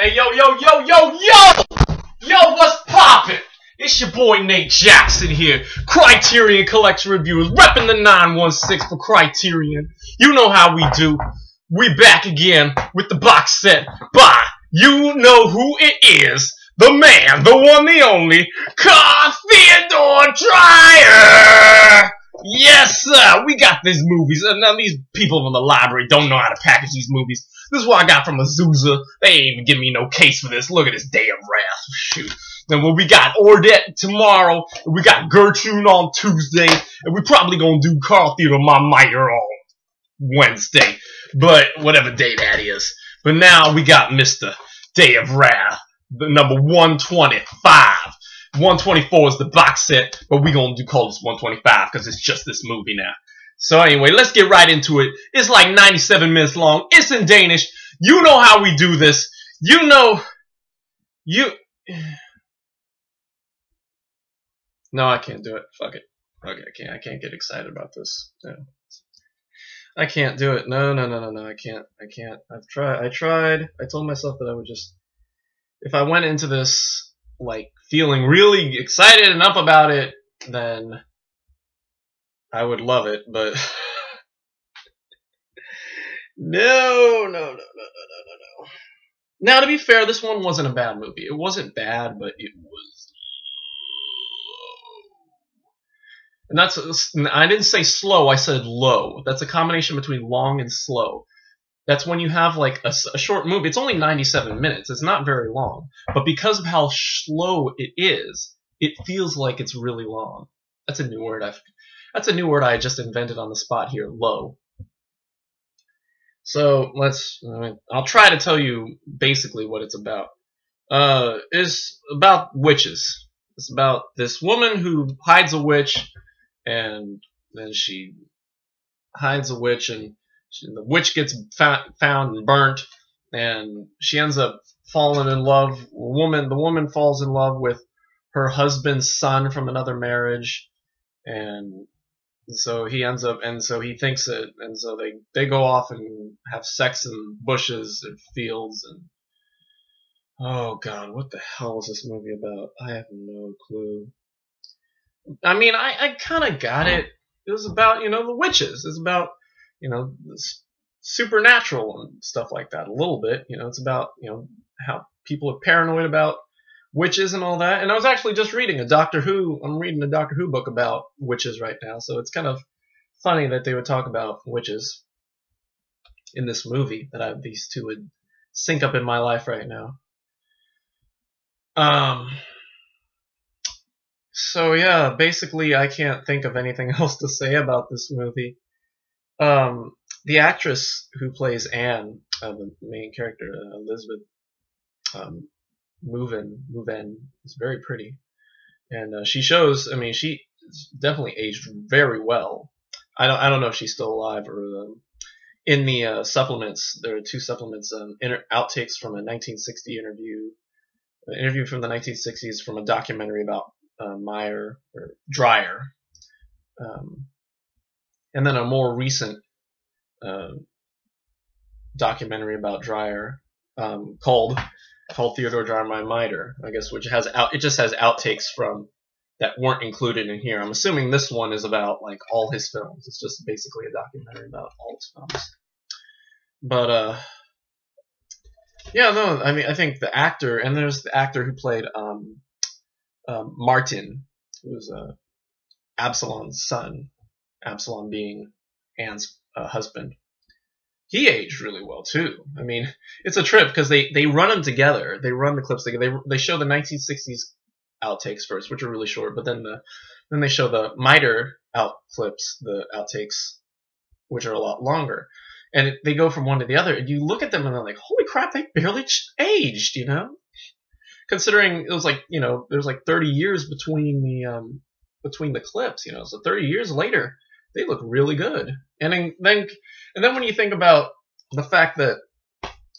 Hey, yo, what's poppin'? It's your boy Nate Jackson here, Criterion Collection Reviewers, repping the 916 for Criterion. You know how we do. We back again with the box set by, you know who it is, the man, the one, the only, Theodor Dreyer! Yes, sir, we got these movies. Now, these people from the library don't know how to package these movies. This is what I got from Azusa. They ain't even give me no case for this. Look at this Day of Wrath. Shoot. Then we got Ordette tomorrow, and we got Gertrude on Tuesday, and we probably gonna do Carl Theodor My Miter on Wednesday. But whatever day that is. But now we got Mr. Day of Wrath, the number 125. 124 is the box set, but we gonna call this 125 because it's just this movie now. So anyway, let's get right into it. It's like 97 minutes long. It's in Danish. You know how we do this. You know, No, I can't do it. Fuck it. Okay, I can't get excited about this. No. I can't do it. No, I can't. I tried. I told myself that I would just, if I went into this like feeling really excited and up about it, then I would love it, but no. Now, to be fair, this one wasn't a bad movie. It wasn't bad, but it was low. And that's, I didn't say slow, I said low. That's a combination between long and slow. That's when you have like a short movie. It's only 97 minutes. It's not very long. But because of how slow it is, it feels like it's really long. That's a new word I just invented on the spot here, low. So I'll try to tell you basically what it's about. It's about witches. It's about this woman who hides a witch, and then she hides a witch, and the witch gets found and burnt, and she ends up falling in love. The woman falls in love with her husband's son from another marriage, and so he ends up, and so he thinks it, and so they go off and have sex in bushes and fields, and oh god, what the hell was this movie about? I have no clue. I mean, I kind of got it. It was about, the witches. It's about, this supernatural and stuff like that a little bit. It's about, how people are paranoid about witches and all that. And I was actually just reading I'm reading a Doctor Who book about witches right now, so it's kind of funny that they would talk about witches in this movie, that these two would sync up in my life right now. So yeah, basically I can't think of anything else to say about this movie. The actress who plays Anne, the main character, Elizabeth Mouven, is very pretty, and she's definitely aged very well. I don't know if she's still alive, or in the supplements, there are two supplements, outtakes from a 1960 an interview from the 1960s from a documentary about Dreyer, and then a more recent documentary about Dreyer called Theodor Dreyer My Miter, I guess, which it just has outtakes from that weren't included in here. I'm assuming this one is about like all his films. It's just basically a documentary about all his films. But yeah, no, I mean, I think the actor, and there's the actor who played Martin, who was Absalom's son, Absalom being Anne's husband. He aged really well too. I mean, it's a trip because they run them together. They run the clips together. They show the 1960s outtakes first, which are really short, but then they show the Miter clips, the outtakes, which are a lot longer. And they go from one to the other, and you look at them and they're like, holy crap, they barely aged, Considering it was like, there's like 30 years between the clips, so 30 years later, they look really good. And then when you think about the fact that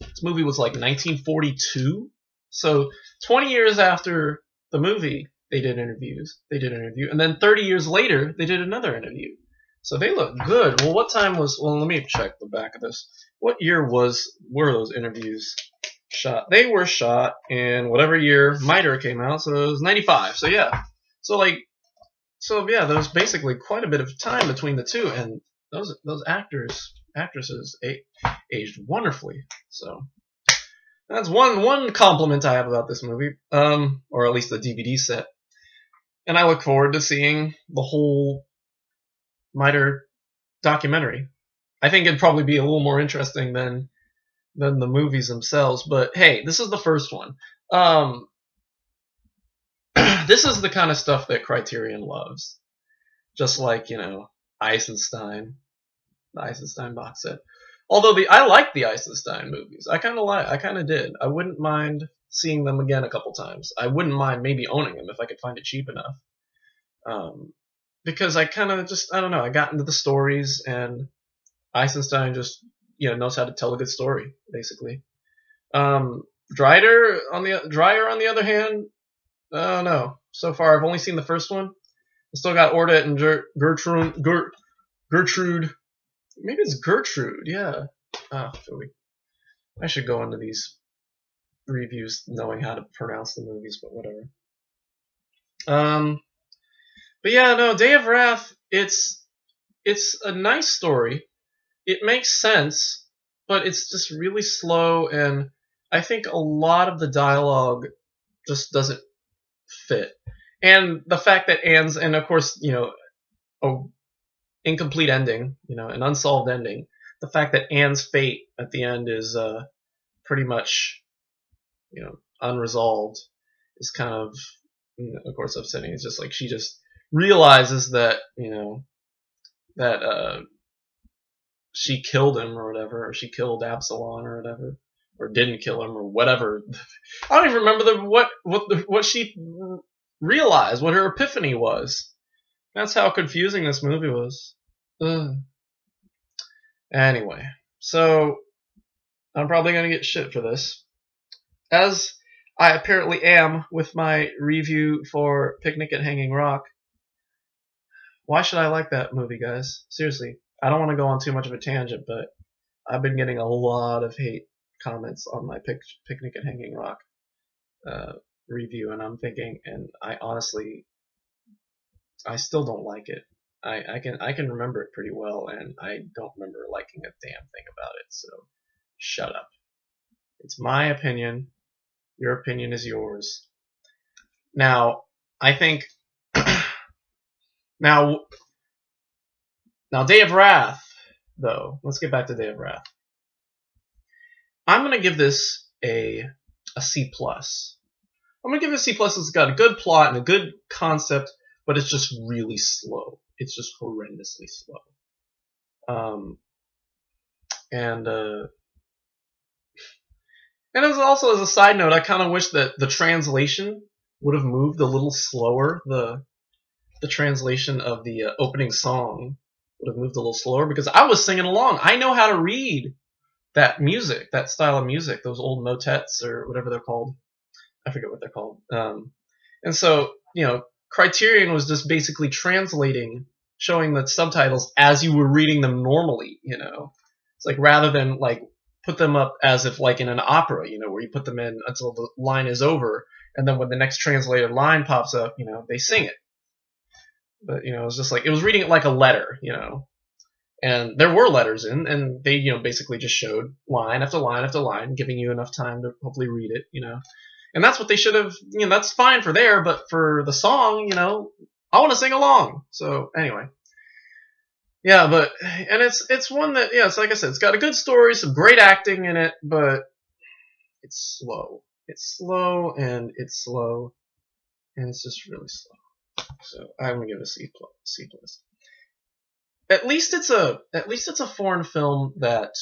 this movie was like 1942, so 20 years after the movie, they did an interview, and then 30 years later, they did another interview. So they look good. Well, let me check the back of this. What year were those interviews? They were shot in whatever year Miter came out, so it was 95. So yeah, so yeah, there was basically quite a bit of time between the two, and those actresses aged wonderfully. So that's one compliment I have about this movie, or at least the DVD set. And I look forward to seeing the whole Miter documentary. I think it'd probably be a little more interesting than the movies themselves. But hey, this is the first one. This is the kind of stuff that Criterion loves. Just like, Eisenstein, the Eisenstein box set. Although I like the Eisenstein movies. I kind of did. I wouldn't mind seeing them again a couple times. I wouldn't mind maybe owning them if I could find it cheap enough. Because I kind of just, I don't know, I got into the stories, and Eisenstein just, knows how to tell a good story, basically. Dreyer, on the other hand, I don't know. So far, I've only seen the first one. I still got Ordet and Gertrude. Maybe it's Gertrude, yeah. I should go into these reviews knowing how to pronounce the movies, but whatever. But yeah, no, Day of Wrath, it's a nice story. It makes sense, but it's just really slow, and I think a lot of the dialogue just doesn't fit. And the fact that Anne's, and of course, a incomplete ending, an unsolved ending. The fact that Anne's fate at the end is pretty much, unresolved is kind of course, upsetting. It's just like she just realizes that, that she killed him or whatever, or she killed Absalom or whatever, or didn't kill him or whatever. I don't even remember what she realized, what her epiphany was. That's how confusing this movie was. Ugh. Anyway, so I'm probably going to get shit for this, as I apparently am with my review for Picnic at Hanging Rock. Why should I like that movie, guys? Seriously, I don't want to go on too much of a tangent, but I've been getting a lot of hate comments on my Picnic at Hanging Rock review, and I'm thinking, and I honestly, I still don't like it. I can remember it pretty well, and I don't remember liking a damn thing about it, so shut up. It's my opinion. Your opinion is yours. Now, I think now Day of Wrath, though. Let's get back to Day of Wrath. I'm gonna give this a C+. I'm gonna give it a C+. It's got a good plot and a good concept, but it's just really slow. It's just horrendously slow. And as also as a side note, I kind of wish that the translation would have moved a little slower. The translation of the opening song would have moved a little slower, because I was singing along. I know how to read that music, that style of music, those old motets or whatever they're called. I forget what they're called. And so, Criterion was just basically translating, showing the subtitles as you were reading them normally, It's like, rather than like put them up as if like in an opera, where you put them in until the line is over, and then when the next translated line pops up, they sing it. But, it was just like, it was reading it like a letter, And there were letters in, and they, basically just showed line after line after line, giving you enough time to hopefully read it, And that's what they should have, that's fine for there, but for the song, I want to sing along. So anyway. Yeah, and it's one that, it's like I said, it's got a good story, some great acting in it, but it's slow. It's slow, and it's just really slow. So I'm gonna give it a C+. At least it's a foreign film that,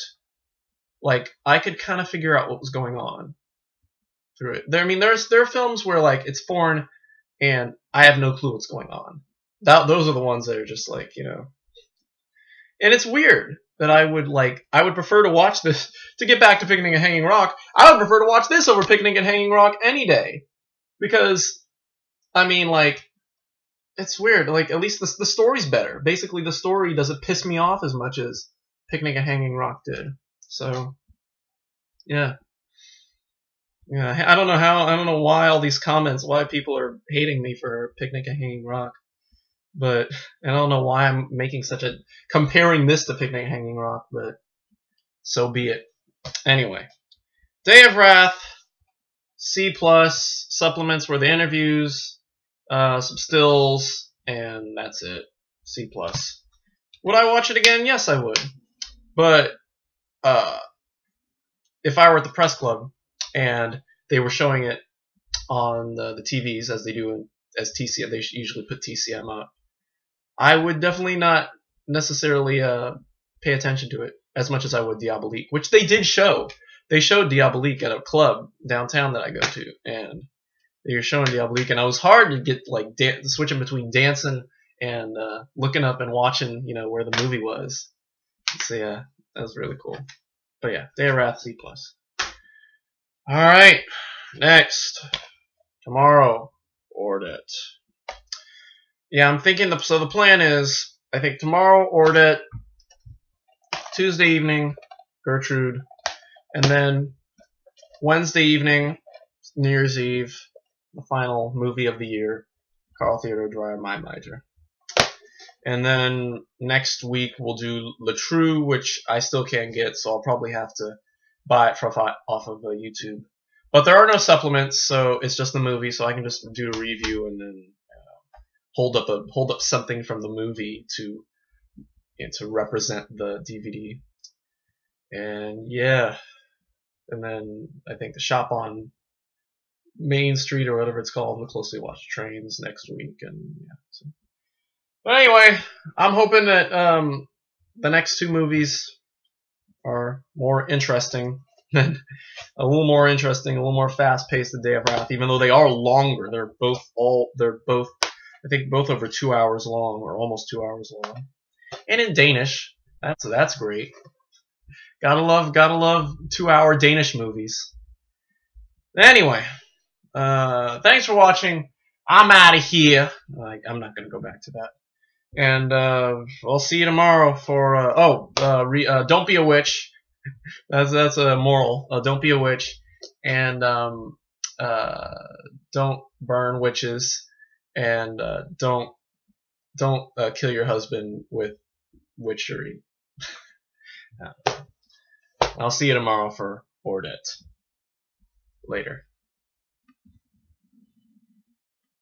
like, I could kind of figure out what was going on through it. There are films where, like, it's foreign and I have no clue what's going on. Those are the ones that are just like, And it's weird that I would prefer to watch this, to get back to Picnic at Hanging Rock, I would prefer to watch this over Picnic at Hanging Rock any day. Because, it's weird. Like, at least the story's better. Basically, the story doesn't piss me off as much as Picnic at Hanging Rock did. So, yeah. Yeah, I don't know how. I don't know why all these comments. Why people are hating me for Picnic at Hanging Rock. But I don't know why I'm making such a comparing this to Picnic at Hanging Rock. But so be it. Anyway, Day of Wrath, C plus supplements were the interviews, some stills, and that's it. C plus. Would I watch it again? Yes, I would. But if I were at the press club and they were showing it on the TVs as they do as TCM, they usually put TCM up. I would definitely not necessarily pay attention to it as much as I would Diabolique, which they did show. They showed Diabolique at a club downtown that I go to, and they were showing Diabolique, and it was hard to get like switching between dancing and looking up and watching, where the movie was. So yeah, that was really cool. But yeah, Day of Wrath C+. All right, next tomorrow, Ordet. Yeah, I'm thinking. So the plan is, I think tomorrow Ordet, Tuesday evening Gertrude, and then Wednesday evening New Year's Eve, the final movie of the year, Carl Theodor Dreyer, My Miser. And then next week we'll do Le True, which I still can't get, so I'll probably have to buy it off of YouTube. But there are no supplements, so it's just the movie, so I can just do a review and then hold up something from the movie to represent the DVD. And yeah, and then I think the shop on Main Street or whatever it's called, the Closely Watched Trains next week, and yeah. So. But anyway, I'm hoping that the next two movies are more interesting, a little more interesting, a little more fast-paced than Day of Wrath, even though they are longer. They're both, I think, both over 2 hours long, or almost 2 hours long, and in Danish. That's great. Gotta love 2-hour Danish movies. Anyway, thanks for watching. I'm out of here. I'm not gonna go back to that. And I'll see you tomorrow for don't be a witch. That's a moral. Don't be a witch, and don't burn witches, and don't kill your husband with witchery. I'll see you tomorrow for Ordet. Later.